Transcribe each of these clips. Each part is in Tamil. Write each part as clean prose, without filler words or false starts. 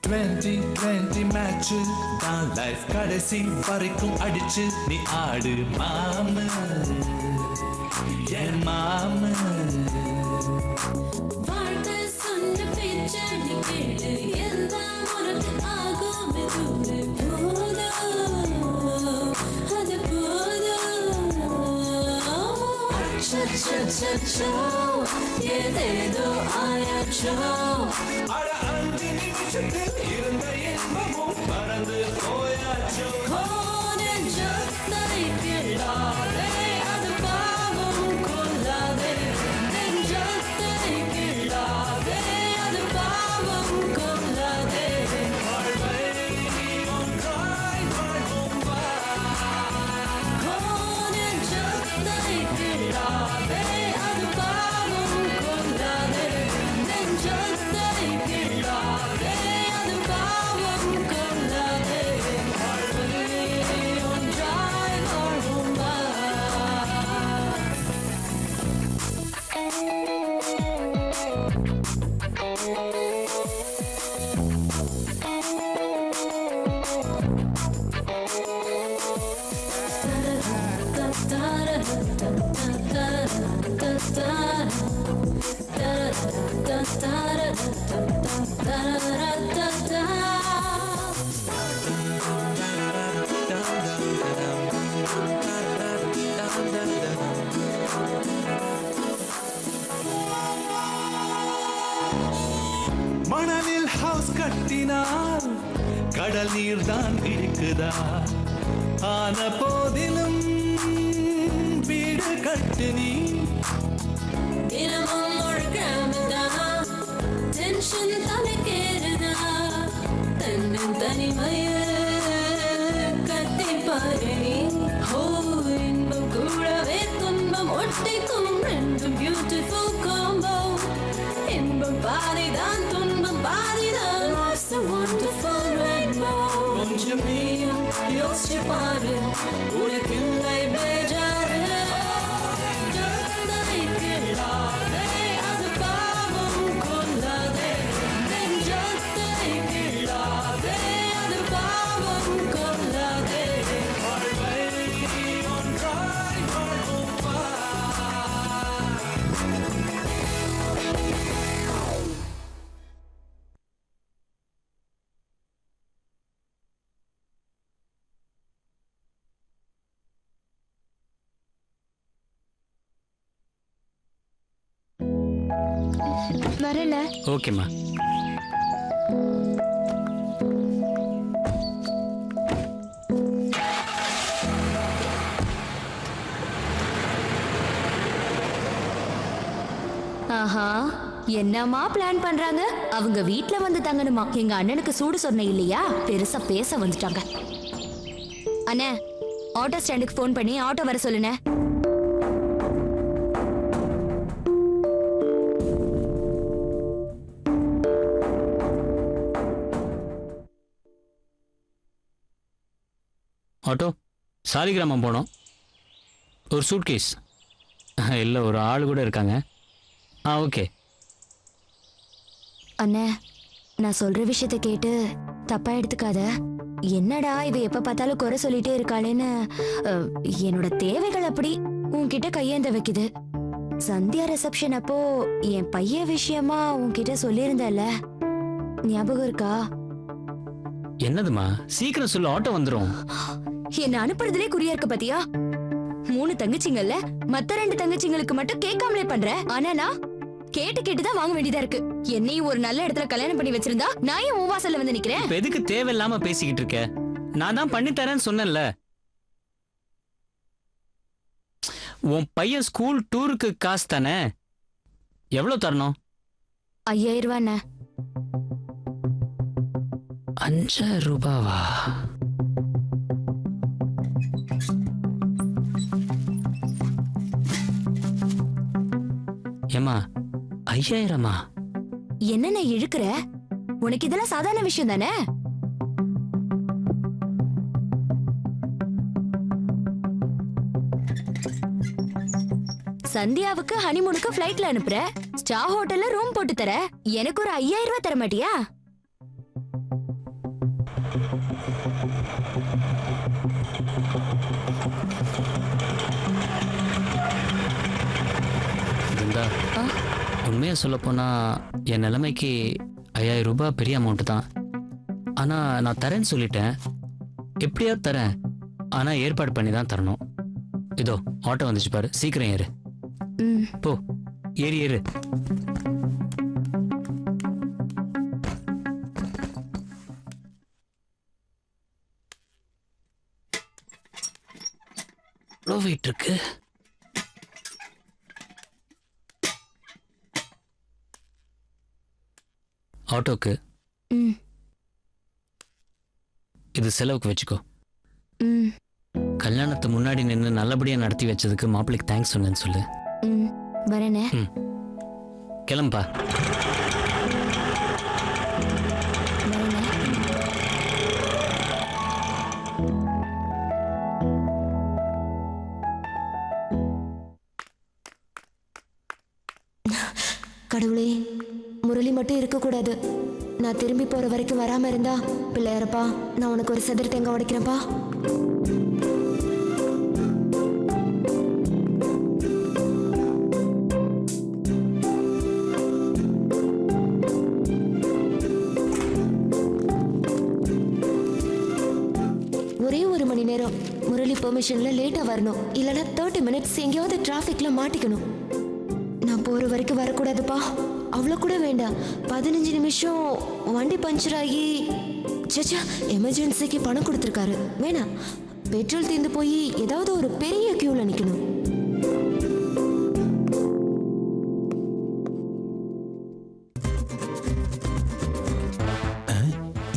2020 மேட்ச் தான் லைஃப் கடைசி வரைக்கும் அடிச்சு நீ ஆடு மாம என் மாம வாழ்க்கை சொன்ன பேச்ச நீ கேளு எல்லாம் உனக்கு ஆகும் மெதுவே போதும் அது போதும் அச்சோ ஏதேதோ ஆயாச்சோ அட 5 நிமிஷத்தில் இருந்த இன்பமும் மறந்து போயாச்சோ நெஞ்சத்தை கிள்ளாதே அது பாவம் கொள்ளாதே நெஞ்சத்தை கிள்ளாதே அது பாவம் கொள்ளாதே வாழ்வை ஒன்றாய் வாழ்வோம் வா நெஞ்சத்தை கிள்ளாதே அது பாவம் கொள்ளாதே நெஞ்சத்தை கிள்ளாதே அது பாவம் கொள்ளாதே வாழ்வை ஒன்றாய் வாழ்வோம் வா மணலில் ஹவுஸ் கட்டினால் கடல் நீர் தான் இருக்குதா ஆன போதிலும் வீடு கட்டு நீ தினமும் ஒரு கிராமதான் டென்ஷன் தலைக்கேறுதா தன்னன் தனிமையை கட்டி பாரு நீ ஹோ இன்பம் கூடவே துன்பம் ஒட்டிக்கும் ரெண்டும் பியூட்டிஃபுல் காம்போ இன்பம் பாதிதான் துன்பம் பாதிதான் What's the wonderful rainbow கொஞ்சம் நீயும் யோசிச்சு பாரு உனக்கில்லை பேஜாரு நெஞ்சத்தை கிள்ளாதே அது பாவம் கொள்ளாதே நெஞ்சத்தை கிள்ளாதே அது பாவம் கொள்ளாதே வாழ்வை ஒன்றாய் வாழ்வோம் வா வரல. ஓகேம்மா. ஆஹா, என்னம்மா பிளான் பண்றாங்க? அவங்க வீட்ல வந்து தங்கணுமா? எங்க அண்ணனுக்கு சூடு சொன்ன இல்லையா, பெருசா பேச வந்துட்டாங்க. அண்ணே, ஆட்டோ ஸ்டாண்டுக்கு ஃபோன் பண்ணி ஆட்டோ வர சொல்லுண்ணே. ஆட்டோ சாலிகிராமம் போனோம். ஒரு சூட்கேஸ் இல்லை, ஒரு ஆள் கூட இருக்காங்க. ஓகே அண்ணே, நான் சொல்ற விஷயத்த கேட்டு தப்பா எடுத்துக்காத. என்னடா இவ எப்ப பார்த்தாலும் குறை சொல்லிட்டே இருக்காளேன்னு என்னோட தேவைகள் அப்படி உன்கிட்ட கையேந்த வைக்குது. சந்தியா ரிசப்ஷன் அப்போ என் பையன் விஷயமா உன்கிட்ட சொல்லியிருந்தல, ஞாபகம் இருக்கா? என்னதுமா, சீக்கிரம் சொல்லு, ஆட்டோ வந்துடும். என்ன அனுப்புறதுலே குறியா இருக்க பாத்தியா? 3 தங்கச்சிங்கல்ல, மத்த 2 தங்கச்சிங்களுக்கு மட்டும் கேட்காமலே பண்ற. ஆனா நான் கேட்டுதான் வாங்க வேண்டியதா இருக்கு. என்னையும் ஒரு நல்ல இடத்துல கல்யாணம் பண்ணி வச்சிருந்தா நான் ஏன் உன் வாசல்ல வந்து நிக்கிறேன்? இப்ப எதுக்கு தேவையில்லாம பேசிக்கிட்டு இருக்க? நான் தான் பண்ணி தரேன்னு சொன்னேன்ல. உன் பையன் ஸ்கூல் டூருக்கு காசு தானே, எவ்வளவு தரணும்? 5000 ரூபாண்ணே. 5000 ரூபாவா? ஏமா 5000? என்ன இழுக்கிற? உனக்கு இதெல்லாம் சாதாரண விஷயம் தானே? சந்தியாவுக்கு ஹனிமூனுக்கு ஃளைட்ல அனுப்புற, ஸ்டார் ஹோட்டல்ல ரூம் போட்டு தர, எனக்கு ஒரு 5000 ரூபாய் தர மாட்டியா? சுதா, உண்மையாக சொல்லப்போனால் என் நிலைமைக்கு 5000 ரூபாய் பெரிய அமௌண்ட்டு தான். ஆனால் நான் தரேன்னு சொல்லிட்டேன். எப்படியா தரேன், ஆனால் ஏற்பாடு பண்ணி தான் தரணும். இதோ ஆட்டோ வந்துச்சு பாரு, சீக்கிரம் ஏறு. ம் போ, ஏறி ஏறு. எவ்வளோ வெயிட் இருக்கு? ஆட்டோக்கு ம் இது செலவுக்கு வச்சுக்கோ. ம் கல்யாணத்தை முன்னாடி நின்று நல்லபடியாக நடத்தி வச்சதுக்கு மாப்பிள்ளைக்கு தேங்க்ஸ் சொன்னேன்னு சொல்லு. ம் வரேனே. கிளம்பா. வரேனே. கடவுளே, முரளி மட்டும் இருக்கக்கூடாது. நான் திரும்பி போற வரைக்கும் வராம இருந்தா பிள்ளையாரப்பா, நான் உனக்கு ஒரு செதறு தேங்காய் உடைக்கிறேன்ப்பா. ஒரே 1 மணி நேரம் முரளி பெர்மிஷன்ல லேட்டா வரணும், இல்லைன்னா 30 மினிட்ஸ் எங்கேயாவது டிராஃபிக்ல மாட்டிக்கணும். நான் போற வரைக்கும் வரக்கூடாதுப்பா. அவ்வளோ கூட வேண்டாம், 15 நிமிஷம் வண்டி பஞ்சர் ஆகி சச்சா எமர்ஜென்சிக்கு பணம் கொடுத்துருக்காரு. வேணாம், பெட்ரோல் தீர்ந்து போய் ஏதாவது ஒரு பெரிய கியூல நிக்கணும்.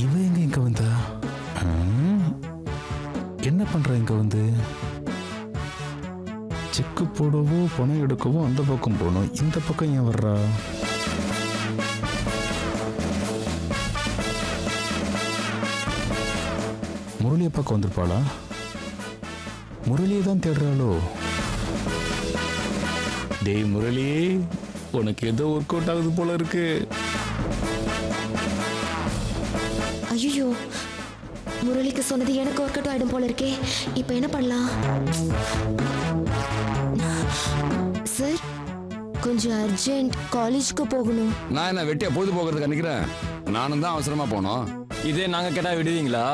இவ எங்க இங்க வந்தா? என்ன பண்ற இங்க வந்து? செக்கு போடவோ பணம் எடுக்கவோ அந்த பக்கம் போகணும், இந்த பக்கம் ஏன் வர்றா? முரளியை பக்கம் வந்திருப்பாளா? முரளியை தான் தேடுறாளோ? டேய் முரளி, உனக்கு ஏதோ ஒர்க் அவுட் ஆகுது போல இருக்கு. ஐயோ, முரளிக்கு சொன்னது எனக்கு ஒர்க் அவுட் ஆயிடும் போல இருக்கே. இப்போ என்ன பண்ணலாம்? சார், கொஞ்சம் அர்ஜென்ட், காலேஜ்க்கு போகணும். நான் என்ன வெட்டியா பொழுது போகிறதுக்கு நினைக்கிறேன். நானும் தான் அவசரமா போனோம். இதே நாங்க கேட்டா விடுவீங்களா?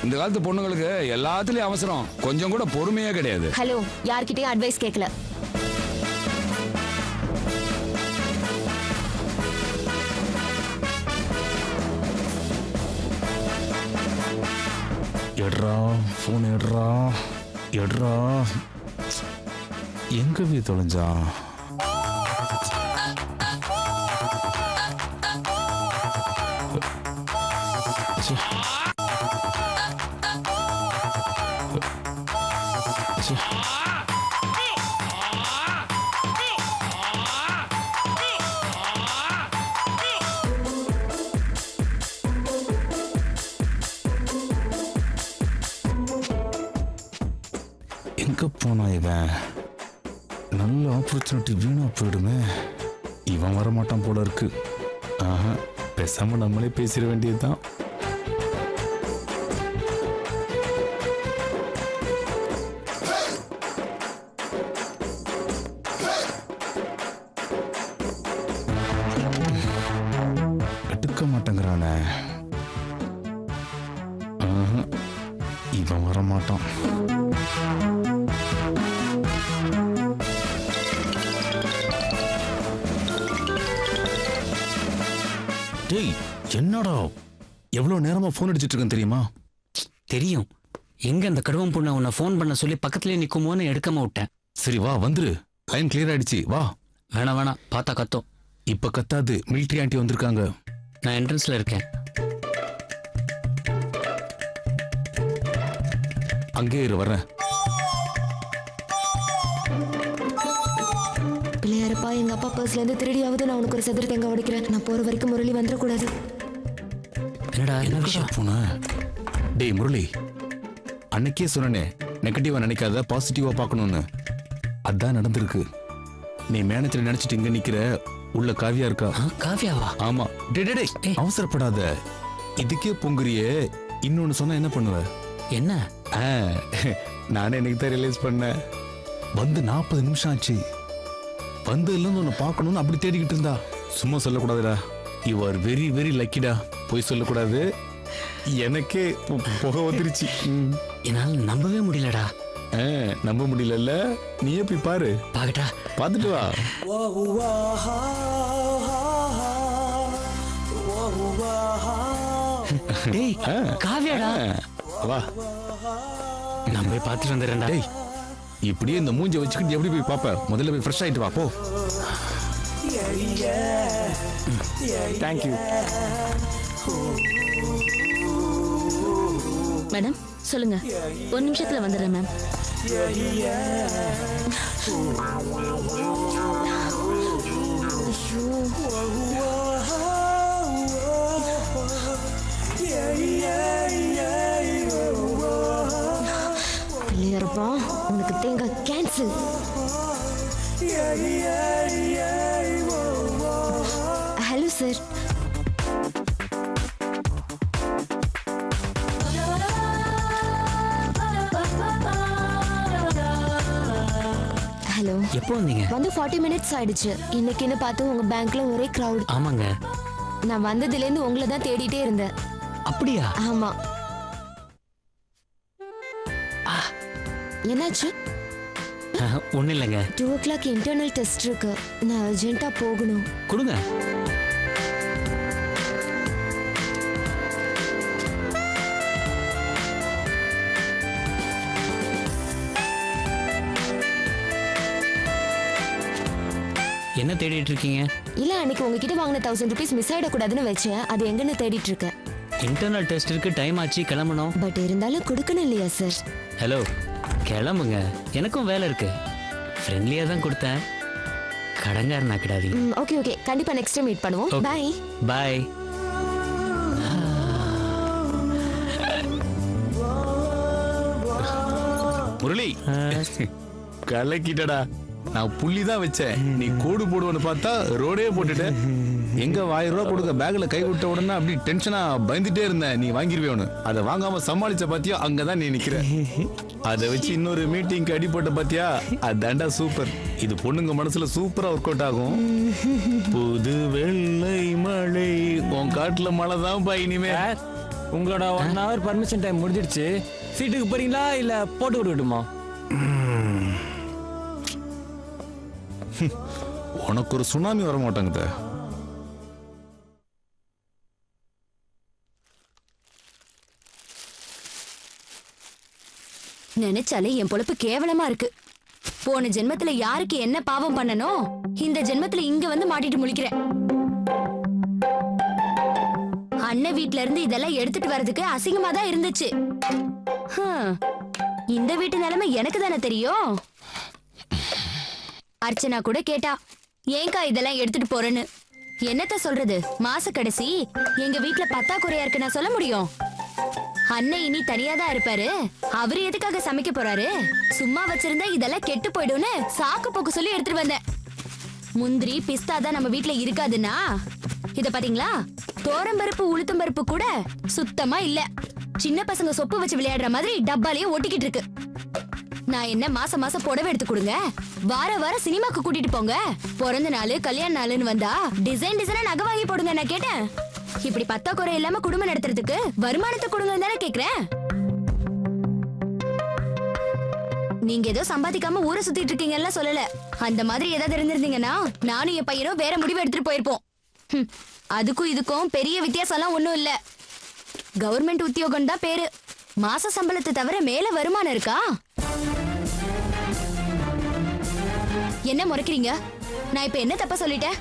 இந்த காலத்து பொண்ணுங்களுக்கு எல்லாத்துலயும் அவசரம், கொஞ்சம் கூட பொறுமையே கிடையாது. ஹலோ, யார்கிட்டயும் அட்வைஸ் கேட்கல. எடுறா ஃபோன், எடுறா எடுறா. எங்க போய் தொலைஞ்சா? ச்சே. ச்சே. எங்க போனா இவன்? நல்ல ஆப்பர்ச்சுனிட்டி வீணா போயிடுமே. இவன் வரமாட்டான் போல இருக்கு. ஆஹா, பேசாம நம்மளே பேசிட வேண்டியதுதான். எடுக்க மாட்டேங்கிறானே. ஆஹா, இவன் வரமாட்டான். டேய், என்னடா எவ்வளவு நேரமா போன் அடிச்சிட்டு இருக்கேன் தெரியுமா? தெரியும். எங்க அந்த கடுவம் பொண்ணை உன்னை ஃபோன் பண்ண சொல்லி பக்கத்துலேயே நிற்குமோன்னு எடுக்காம விட்டேன். சரி வா, வந்துரு. லைன் கிளியர் ஆயிடுச்சு, வா. வேணாம் வேணாம், பார்த்தா கத்தோம். இப்ப கத்தாது, மிலிட்டரி ஆண்டி வந்திருக்காங்க. நான் என்ட்ரன்ஸ்ல இருக்கேன். அங்கே இரு, வரேன். பிள்ளையாரப்பா, எங்க அப்பா பர்ஸ்ல இருந்து திருடியாவது நான் உனக்கு ஒரு செதறு தேங்காய் உடைக்கிறேன். நான் போற வரைக்கும் முரளி வந்துடக்கூடாது. என்னடா என்ன விஷயம்? போன டேய் முரளி, அன்னைக்கே சொன்னனே நெகட்டிவா நினைக்காத, பாசிட்டிவா பார்க்கணும்னு. அதான் நடந்திருக்கு. நீ மேனேஜர் நினைச்சிட்டு இங்க நிக்கிற, உள்ள காவியா இருக்கா. காவியாவா? ஆமா. டேய் அவசரப்படாத, இதுக்கே பொங்குறியே. இன்னொன்னு சொன்னா என்ன பண்ணுவ? என்ன? நானே எனக்கு தான் ரியலைஸ் பண்ணேன். வந்து 40 நிமிஷம் ஆச்சு. வந்ததுல உன்னை பார்க்கணும்னு அப்படி தேடிக்கிட்டு இருந்தா. சும்மா சொல்லக்கூடாதுடா. யூ ஆர் வெரி வெரி லக்கிடா. போய் சொல்லக்கூடாது. எனக்கே புகை வந்துருச்சு. என்னால் நம்பவே முடியலடா. நம்ப முடியல. நீயே போய் பாரு. பாக்கட்டா? பார்த்துட்டு வா. டேய் காவியாடா. வா. நான் போய் பார்த்துட்டு வந்துடுறேன்டா. டேய் இப்படியே இந்த மூஞ்ச வச்சுக்கிட்டு எப்படி போய் பாப்ப? முதல்ல போய் ஃப்ரெஷ் ஆயிட்டு வா போ. தேங்க்யூ. மேடம் சொல்லுங்க. 1 நிமிஷத்துல வந்துடுறேன் மேம். பிள்ளையாரப்பா உனக்கு தேங்காய் கேன்சல். Hello sir. ஹலோ. எப்போ வந்தீங்க? வந்து 40 மினிட்ஸ் ஆயிடுச்சு. இன்னைக்குன்னு பார்த்து உங்க பேங்க்ல ஒரே கிரவுட். ஆமாங்க. நான் வந்ததுல இருந்து உங்களை தான் தேடிட்டே இருந்தேன். அப்படியா? ஆமா. என்னாச்சு? ஒன்றும் இல்லைங்க. 2 o'clock இன்டர்னல் டெஸ்ட் இருக்கு. நான் அர்ஜென்ட்டா போகணும். கொடுங்க. என்ன தேடிட்டு இருக்கீங்க? இல்ல அன்னைக்கு உங்ககிட்ட வாங்கின 1000 rupees மிஸ் ஆயிடக்கூடாதுன்னு வச்சேன். அது எங்கன்னு தேடிட்டு இருக்கேன். இன்டர்னல் டெஸ்டிற்கு டைம் ஆச்சு, கிளம்பணும். பட் இருந்தாலும் கொடுக்கணும் இல்லையா சார்? ஹலோ, கிளம்புங்க. எனக்கும் வேலை இருக்கு. ஃப்ரெண்ட்லியா தான் கொடுத்தேன். கடங்காரன் ஆக்கிடாதீங்க. ஓகே ஓகே, கண்டிப்பா நெக்ஸ்ட் டைம் மீட் பண்ணுவோம். Bye bye. முரளி கலக்கிட்டடா. நான் புள்ளி தான் வச்சேன். நீ கோடு போடுவன்னு பார்த்தா ரோடே போட்டுட்ட. எங்க 1000 ரூபா கொடுக்க பேக்ல கை விட்ட உடனே அப்படி டென்ஷனா பயந்துட்டே இருந்தேன் நீ வாங்கிருவேன்னு. அதை வாங்காம சமாளிச்ச பாத்தியா? அங்கதான் நீ நிக்கிற. அதை வச்சு இன்னொரு மீட்டிங் அடி போட்ட பாத்தியா? அதாண்டா சூப்பர். இது பொண்ணுங்க மனசுல சூப்பரா ஒர்க் அவுட் ஆகும். புது வெள்ளை மழை உன் காட்டுல மழை தான் பா. இனிமே உங்களோட 1 hour பர்மிஷன் டைம் முடிஞ்சிடுச்சு. சீட்டுக்கு போறீங்களா இல்ல போட்டு விட்டுட்டுமா? உனக்கு ஒரு சுனாமி வர மாட்டாங்க. நினைச்சாலே என் பொழப்பு கேவலமா இருக்கு. போன ஜென்மத்துல யாருக்கு என்ன பாவம் பண்ணனோ இந்த ஜென்மத்துல இங்க வந்து மாட்டிட்டு முழிக்கிறேன். அண்ணன் வீட்ல இருந்து இதெல்லாம் எடுத்துட்டு வர்றதுக்கு அசிங்கமா தான் இருந்துச்சு. இந்த வீட்டு நிலைமை எனக்கு தானே தெரியும். அர்ச்சனா கூட கேட்டா, ஏங்கா இதெல்லாம் எடுத்துட்டு போறேன்னு. என்னத்த சொல்றது? மாச கடைசி எங்க வீட்டுல பத்தாக்குறையா இருக்கு நான் சொல்ல முடியும். அண்ணன் இனி தனியா தான் இருப்பாரு. அவரு எதுக்காக சமைக்க போறாரு? சும்மா வச்சிருந்தா இதெல்லாம் கெட்டு போயிடும்னு சாக்கு போக்கு சொல்லி எடுத்துட்டு வந்தேன். முந்திரி பிஸ்தா தான் நம்ம வீட்டுல இருக்காதுன்னா இத பாத்தீங்களா? தோரம்பருப்பு உளுத்தம்பருப்பு கூட சுத்தமா இல்ல. சின்ன பசங்க சொப்பு வச்சு விளையாடுற மாதிரி டப்பாலேயே ஒட்டிக்கிட்டு இருக்கு. நான் என்ன மாசம் மாசம் புடவை எடுத்து கொடுங்க, வார வாரம் சினிமாக்கு கூட்டிட்டு போங்க, பிறந்த நாள் கல்யாண நாள்னு வந்தா டிசைன் டிசைனா நகை வாங்கி போடுங்க நான் கேட்டேன். இப்படி பத்தாக்குறை இல்லாம குடும்பம் நடத்துறதுக்கு வருமானத்தை கொடுங்கன்னு தானே கேக்குறேன். நீங்க ஏதோ சம்பாதிக்காம ஊரை சுத்திட்டு இருக்கீங்கன்னு சொல்லல. அந்த மாதிரி ஏதாவது இருந்திருந்தீங்கன்னா நானும் என் பையனும் வேற முடிவு எடுத்துட்டு போயிருப்போம். அதுக்கும் இதுக்கும் பெரிய வித்தியாசம் எல்லாம் ஒண்ணும் இல்ல. கவர்மெண்ட் உத்தியோகம் தான் பேரு. மாச சம்பளத்தை தவிர மேல வருமானம் இருக்கா? என்ன முறைக்கிறீங்க? நான் இப்ப என்ன தப்பா சொல்லிட்டேன்?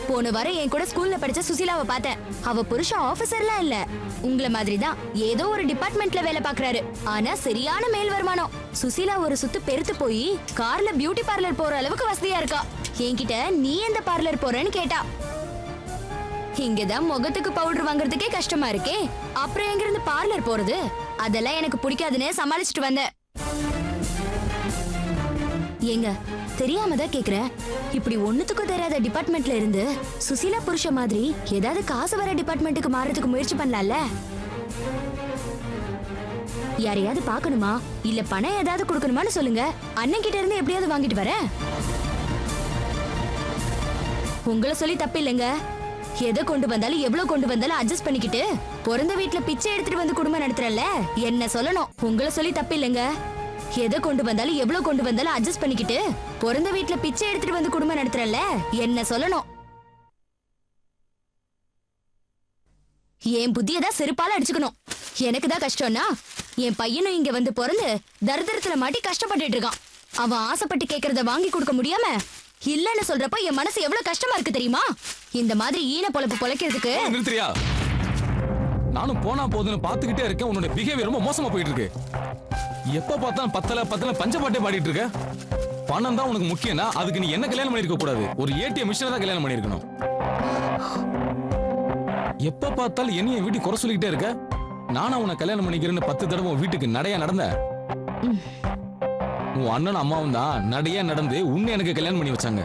போன வாரம் என் கூட ஸ்கூல்ல படிச்ச சுசீலாவை பார்த்தேன். அவ புருஷன் ஆபீசர்லாம் இல்ல, உங்கள மாதிரி தான் ஏதோ ஒரு டிபார்ட்மெண்ட்ல வேலை பாக்குறாரு. ஆனா சரியான மேல் வருமானம். சுசீலா ஒரு சுத்து பெருத்து போய் கார்ல பியூட்டி பார்லர் போற அளவுக்கு வசதியா இருக்கா. என்கிட்ட நீ எந்த பார்லர் போறேன்னு கேட்டா. இங்கதான் முகத்துக்கு பவுடர் வாங்குறதுக்கே கஷ்டமா இருக்கே, அப்புறம் எங்க இருந்து பார்லர் போறது? அதெல்லாம் எனக்கு பிடிக்காதுன்னு சமாளிச்சுட்டு வந்தேன். ஏங்க தெரியாம தான் கேக்குறேன், இப்படி ஒண்ணுத்துக்கும் தெரியாத டிபார்ட்மெண்ட்ல இருந்து சுசீலா புருஷ மாதிரி ஏதாவது காசு வர டிபார்ட்மெண்ட்டுக்கு மாறதுக்கு முயற்சி பண்ணலாம்ல? யாரையாவது பாக்கணுமா இல்ல பணம் ஏதாவது கொடுக்கணுமான்னு சொல்லுங்க. அண்ணன் கிட்ட இருந்து எப்படியாவது வாங்கிட்டு வரேன். உங்களை சொல்லி தப்பு இல்லைங்க. எதை கொண்டு வந்தாலும் எவ்வளவு கொண்டு வந்தாலும் அட்ஜஸ்ட் பண்ணிக்கிட்டு பிறந்த வீட்டுல பிச்சை எடுத்துட்டு வந்து குடும்பம் நடத்துறல்ல, என்ன சொல்லணும். உங்களை சொல்லி தப்பு இல்லைங்க. எதை கொண்டு வந்தாலும் எவ்வளவு கொண்டு வந்தாலும் அட்ஜஸ்ட் பண்ணிக்கிட்டு பிறந்த வீட்டுல பிச்சை எடுத்துட்டு வந்து குடும்பம் நடத்துறல்ல, என்ன சொல்லணும். என் புத்தியதான் செருப்பால அடிச்சுக்கணும். எனக்கு தான் கஷ்டம்னா என் பையனும் இங்க வந்து பிறந்து தரித்திரத்துல மாட்டி கஷ்டப்பட்டுட்டு இருக்கான். அவன் ஆசைப்பட்டு கேக்குறத வாங்கி கொடுக்க முடியாம இல்லன்னு சொல்றப்ப என் மனசு எவ்வளவு கஷ்டமா இருக்கு தெரியுமா? இந்த மாதிரி ஈன பொழப்பு பொழைக்கிறதுக்கு. நிறுத்துறியா? நானும் போனா போதுன்னு பாத்துக்கிட்டே இருக்கேன். உன்னோட பிஹேவியர் ரொம்ப மோசமா போயிட்டு இருக்கு. எப்ப பார்த்தாலும் பத்தல பஞ்சப்பாட்டே பாடிட்டு இருக்க. பணம் தான் உனக்கு முக்கியம்னா அதுக்கு நீ என்ன கல்யாணம் பண்ணிருக்க கூடாது, ஒரு ஏடிஎம் மிஷினை தான் கல்யாணம் பண்ணிருக்கணும். எப்ப பார்த்தாலும் என்னைய வீட்டுக்கு குறை சொல்லிக்கிட்டே இருக்க. நானா உன்னை கல்யாணம் பண்ணிக்கிறேன்னு 10 தடவை உன் வீட்டுக்கு நடையா நடந்த. உன் அண்ணன் அம்மாவும் தான் நடையா நடந்து உன்னை எனக்கு கல்யாணம் பண்ணி வச்சாங்க.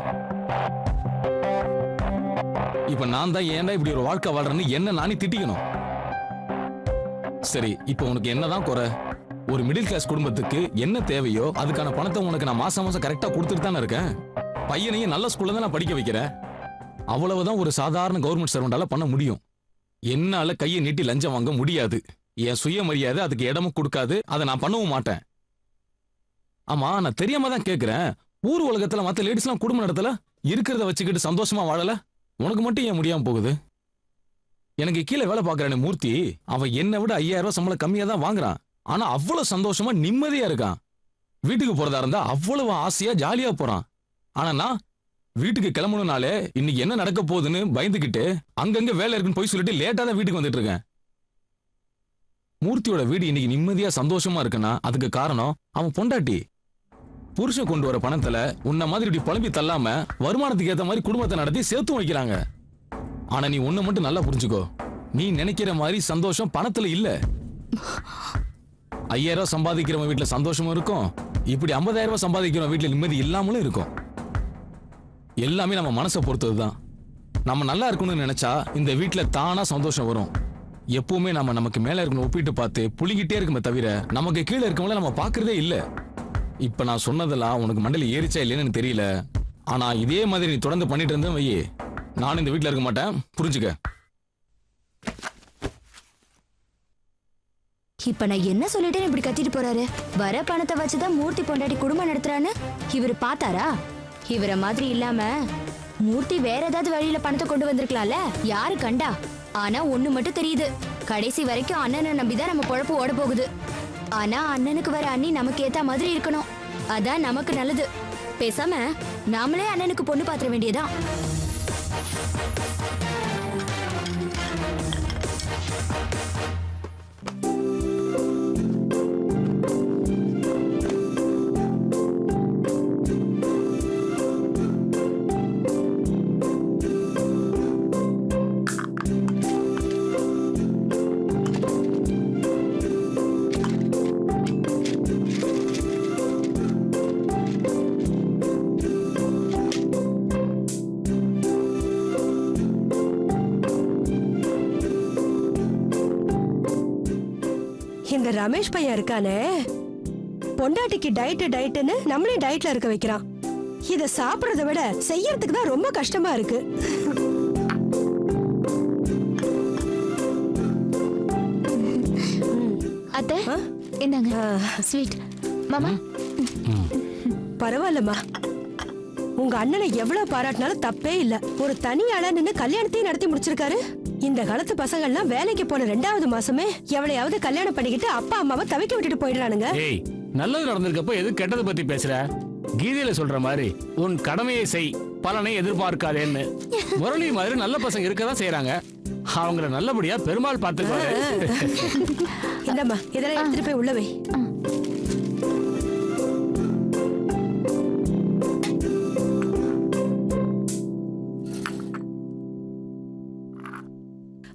இப்ப நான் தான் ஏன்டா இப்படி ஒரு வாழ்க்கை வாழ்றேன்னு என்ன நானே திட்டிக்கணும். சரி, இப்ப உனக்கு என்னதான் குறை? ஒரு மிடில் கிளாஸ் குடும்பத்துக்கு என்ன தேவையோ அதுக்கான பணத்தை உனக்கு நான் மாசம் மாசம் கரெக்டா கொடுத்துட்டு தானே இருக்கேன். பையனையும் நல்ல ஸ்கூல்ல தான் நான் படிக்க வைக்கிறேன். அவ்வளவுதான் ஒரு சாதாரண கவர்மெண்ட் சர்வெண்டால பண்ண முடியும். என்னால கையை நீட்டி லஞ்சம் வாங்க முடியாது. என் சுயமரியாதை அதுக்கு இடமும் கொடுக்காது. அதை நான் பண்ணவும் மாட்டேன். ஆமா, நான் தெரியாம தான் கேக்குறேன். ஊர் உலகத்துல மத்த லேடிஸ் எல்லாம் குடும்ப நடத்தல, இருக்கிறத வச்சுக்கிட்டு சந்தோஷமா வாழல. உனக்கு மட்டும் ஏன் முடியாம போகுது? எனக்கு கீழே வேலை பாக்குறானே மூர்த்தி, அவன் என்னை விட 5000 ரூபாய் சம்பளம் கம்மியா தான் வாங்குறான். ஆனா அவ்வளவு சந்தோஷமா நிம்மதியா இருக்கான். வீட்டுக்கு போறதா இருந்தா அவ்வளவு ஆசையா ஜாலியா போறான். ஆனா நான் வீட்டுக்கு கிளம்பணும்னாலே இன்னைக்கு என்ன நடக்க போகுதுன்னு பயந்துகிட்டு அங்கங்க வேலை இருக்குன்னு போய் சொல்லிட்டு லேட்டா தான் வீட்டுக்கு வந்துட்டு இருக்கேன். மூர்த்தியோட வீடு இன்னைக்கு நிம்மதியா சந்தோஷமா இருக்குன்னா அதுக்கு காரணம் அவன் பொண்டாட்டி. புருஷன் கொண்டு வர பணத்துல உன்ன மாதிரி இப்படி புலம்பி தள்ளாம வருமானத்துக்கு ஏத்த மாதிரி குடும்பத்தை நடத்தி சேர்த்து வைக்கிறாங்க. ஆனா நீ ஒண்ணு மட்டும் நல்லா புரிஞ்சுக்கோ, நீ நினைக்கிற மாதிரி சந்தோஷம் பணத்துல இல்ல. 5000 ரூபாய் சம்பாதிக்கிறவன் வீட்டுல சந்தோஷமும் இருக்கும், இப்படி 50000 ரூபாய் சம்பாதிக்கிறவன் வீட்டுல நிம்மதி இல்லாமலும் இருக்கும். எல்லாமே நம்ம மனசை பொறுத்ததுதான். நம்ம நல்லா இருக்கணும்னு நினைச்சா இந்த வீட்டுல தானா சந்தோஷம் வரும். எப்பவுமே நம்ம நமக்கு மேல இருக்கணும் ஒப்பிட்டு பார்த்து புளிங்கிட்டே இருக்குமே தவிர நமக்கு கீழே இருக்கவங்கள நம்ம பாக்குறதே இல்ல. இப்ப நான் சொன்னதெல்லாம் உனக்கு மண்டையில ஏறிச்சா இல்லைன்னு தெரியல. ஆனா இதே மாதிரி நீ தொடர்ந்து பண்ணிட்டு இருந்தேன் வையே, நானும் இந்த வீட்டுல இருக்க மாட்டேன். புரிஞ்சுக்க. இப்ப நான் என்ன சொல்லிட்டேன் இப்படி கத்திட்டு போறாரு? வர பணத்தை வச்சுதான் மூர்த்தி பொண்டாட்டி குடும்பம் நடத்துறான்னு இவரு பாத்தாரா? இவர மாதிரி இல்லாம மூர்த்தி வேற ஏதாவது வழியில பணத்தை கொண்டு வந்திருக்கலாம்ல, யாரு கண்டா? ஆனா ஒண்ணு மட்டும் தெரியுது, கடைசி வரைக்கும் அண்ணனை நம்பிதான் நம்ம பொழப்பு ஓட போகுது. ஆனா அண்ணனுக்கு வர அண்ணி நமக்கு ஏத்த மாதிரி இருக்கணும், அதான் நமக்கு நல்லது. பேசாம நாமளே அண்ணனுக்கு பொண்ணு பாத்திர வேண்டியதான். இந்த ரமேஷ் பையன் இருக்கானே, பொண்டாட்டிக்கு டயட்னு நம்மளே டயட்ல இருக்க வைக்கிறான். இத சாப்பிடுறத விட செய்யறதுக்கு தான் ரொம்ப கஷ்டமா இருக்கு. அத்தை இந்தாங்க ஸ்வீட். மாமா பரவாயில்லம்மா, உங்க அண்ணனை எவ்வளவு பாராட்டினாலும் தப்பே இல்ல. ஒரு தனி ஆளா நின்னு கல்யாணத்தையும் நடத்தி முடிச்சிருக்காரு. இந்த காலத்து பசங்கள்லாம் வேலைக்கு போன 2வது மாசமே எவளையாவது கல்யாணம் பண்ணிக்கிட்டு அப்பா அம்மாவை தவிக்க விட்டுட்டு போயிடுறானுங்க. ஏய், நல்லது நடந்திருக்கப்போ எது கெட்டதை பத்தி பேசுற? கீதையில சொல்ற மாதிரி உன் கடமையை செய், பலனை எதிர்பார்க்காதேன்னு. முரளி மாதிரி நல்ல பசங்க இருக்கதான் செய்யறாங்க. அவங்கள நல்லபடியா பெருமாள் பார்த்துக்குவாரு. இந்தம்மா இதெல்லாம் எடுத்துட்டு போய் உள்ள வை.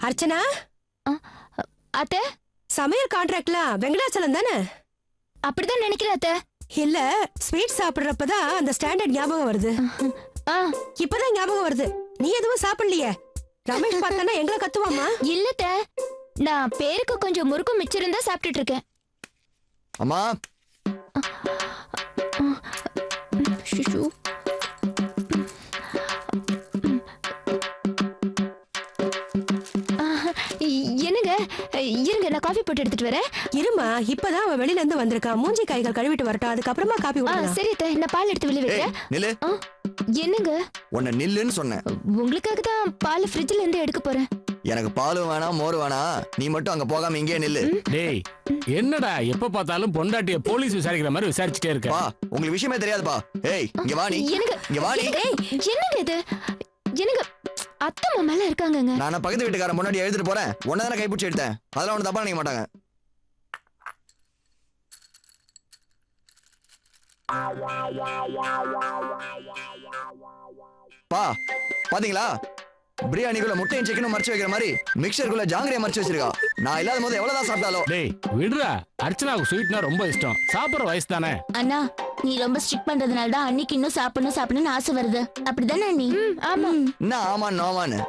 அர்ச்சனா, அத்தை சமையல் கான்ட்ராக்ட்லாம் வெங்கடாச்சலம் தானே? அப்படிதான் நினைக்கிறேன் அத்தை. இல்ல, ஸ்வீட் சாப்பிடுறப்பதான் அந்த ஸ்டாண்டர்ட் ஞாபகம் வருது. இப்பதான் ஞாபகம் வருது. நீ எதுவும் சாப்பிடலையே? ரமேஷ் பார்த்தானா எங்களை கத்துவாமா? இல்லத்த, நான் பேருக்கு கொஞ்சம் முறுக்கு மிச்சிருந்தா சாப்பிட்டுட்டு இருக்கேன். அம்மா, நான் காஃபி போட்டு எடுத்துட்டு வரேன். இருமா, இப்பதான் அவன் வெளியில இருந்து வந்திருக்கான். மூஞ்சி கைகள் கழுவிட்டு வரட்டும், அதுக்கப்புறமா காப்பி குடிக்கலாம். சரி அத்தை, நான் பால் எடுத்து வெளியே வைக்கிறேன். நில்லு. என்னங்க? உன்னை நில்லுன்னு சொன்னேன். உங்களுக்காக தான் பால் ஃப்ரிட்ஜ்ல இருந்து எடுக்க போறேன். எனக்கு பாலும் வேணாம், மோர் வேணாம். நீ மட்டும் அங்க போகாம இங்கே நில்லு. டேய் என்னடா எப்ப பார்த்தாலும் பொண்டாட்டிய போலீஸ் விசாரிக்கிற மாதிரி விசாரிச்சுட்டே இருக்க. பா, உங்களுக்கு விஷயமே தெரியாதுப்பா. ஏய், இங்க வா நீ. இங்க வா நீ. ஏய், என்னங்க இது? என்னங்க அத்தை மாமால இருக்காங்கங்க. நான் பக்கத்து வீட்டுக்காரன் முன்னாடி எழுதிட்டு போறேன். உன்னதானே கைப்பிடிச்சு எடுத்தேன். அதெல்லாம் ஒண்ணு தப்பா நினைக்க மாட்டாங்க. பா, பாத்தீங்களா? பிரியாணிக்குள்ள முட்டையும் சிக்கனும் மறைச்சு வைக்கிற மாதிரி மிக்சருக்குள்ள ஜாங்கிரியை மறைச்சு வச்சிருக்கா. நான் இல்லாத போது எவ்வளவுதான் சாப்பிட்டாலும். டேய் விடுறா, அர்ச்சனாவுக்கு ஸ்வீட்னா ரொம்ப இஷ்டம். சாப்பிடுற வயசு தானே. அண்ணா, நீ ரொம்ப ஸ்ட்ரிக்ட் பண்றதுனால தான் அன்னைக்கு இன்னும் சாப்பிடணும்னு ஆசை வருது. அப்படிதானே நீ? ஆமா. என்ன ஆமா நோமான்னு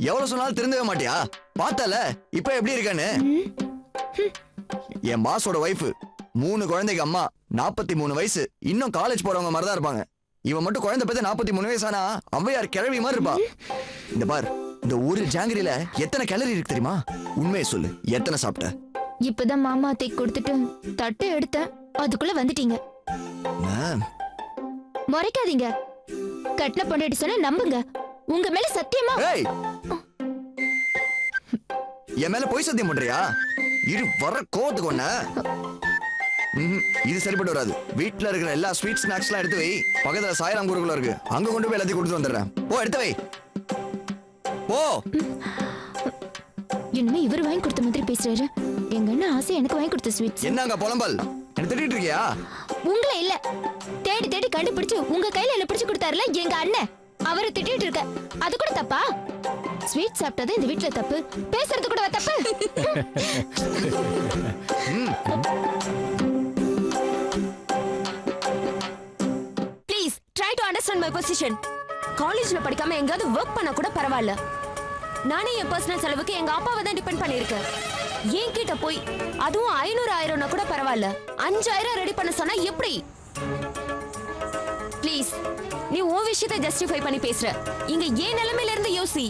எவ்வளவு சொன்னாலும் திருந்தவே மாட்டியா? பார்த்தல இப்ப எப்படி இருக்கான்னு. என் பாஸோட ஒய்ஃப், 3 குழந்தைக்கு அம்மா, 43 வயசு, இன்னும் காலேஜ் போறவங்க மாதிரி தான் இருப்பாங்க. இவன் மட்டும் குழந்தை பத்தி 43 வயசானா அவ்வையார் கிழவி மாதிரி இருப்பா. இந்த பார், இந்த ஒரு ஜாங்கிரில எத்தனை கேலரி இருக்கு தெரியுமா? உண்மையை சொல்லு, எத்தனை சாப்பிட்ட? இப்பதான் மாமா அத்தை கொடுத்துட்டு தட்டு எடுத்தேன், அதுக்குள்ள வந்துட்டீங்க. முறைக்காதீங்க. கட்டின பொண்டாட்டி சொன்னா நம்புங்க. உங்க மேல சத்தியமா. ஏய், என் மேல போய் சத்தியம் பண்றியா? இரு, வர கோவத்துக்கு ஒண்ண. இது சரிப்பட்டு வராது. வீட்டுல இருக்கிற எல்லா ஸ்வீட் ஸ்நாக்ஸ் எல்லாம் எடுத்து வை. பக்கத்துல சாயலாம் குருகுலம் இருக்கு, அங்க கொண்டு போய் எல்லாத்தையும் கொடுத்து வந்துடுறேன். போ, எடுத்து வை. போ. இனிமே இவர் வாங்கி கொடுத்த மாதிரி பேசுறாரு. எங்க அண்ணன் ஆசை எனக்கு வாங்கி கொடுத்த ஸ்வீட்ஸ். என்னங்க புலம்பல்? என்ன திட்டிட்டு இருக்கியா? உங்களை இல்ல, தேடி தேடி கண்டுபிடிச்சு உங்க கையில என்ன பிடிச்சு கொடுத்தாருல எங்க அண்ணன், அவரை திட்டிட்டு இருக்க. அது கூட தப்பா? ஸ்வீட் சாப்பிட்டது இந்த வீட்டுல தப்பு, பேசுறது கூட தப்பு. Please try to understand my position. காலேஜ்ல படிக்காம எங்கயாவது ஒர்க் பண்ண கூட பரவாயில்ல. நானே என் பர்சனல் செலவுக்கு எங்க அப்பாவை தான் டிபெண்ட் பண்ணிருக்கேன். ஏன் கிட்ட போய் அதுவும் 500 1000 கூட பரவாயில்ல, 5000 ரெடி பண்ண சொன்னா எப்படி? ப்ளீஸ், நீ உன் விஷயத்தை ஜஸ்டிஃபை பண்ணி பேசுற. இங்க ஏன் நிலைமையில இருந்து யோசி.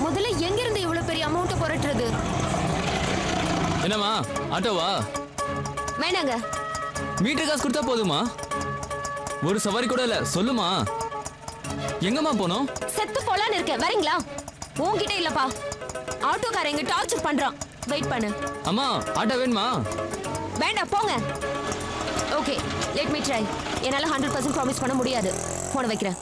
முதல்ல எங்க இருந்து இவ்வளவு பெரிய அமௌண்ட் புரட்டுறது? என்னம்மா, ஆட்டோவா? வேணாங்க. மீட்டர் காசு கொடுத்தா போதுமா? ஒரு சவாரி கூட இல்ல. சொல்லுமா, எங்கம்மா போனோம்? செத்து போலான்னு இருக்க, வரீங்களா? உன்கிட்ட இல்லப்பா, ஆட்டோக்காரன் எங்க டார்ச்சர் பண்றான். வெயிட் பண்ணு. அம்மா, ஆட்டோ வேணுமா? வேண்டாம், போங்க. Okay, let me try. என்னால 100% ப்ராமிஸ் பண்ண முடியாது. போன வைக்கிறேன்.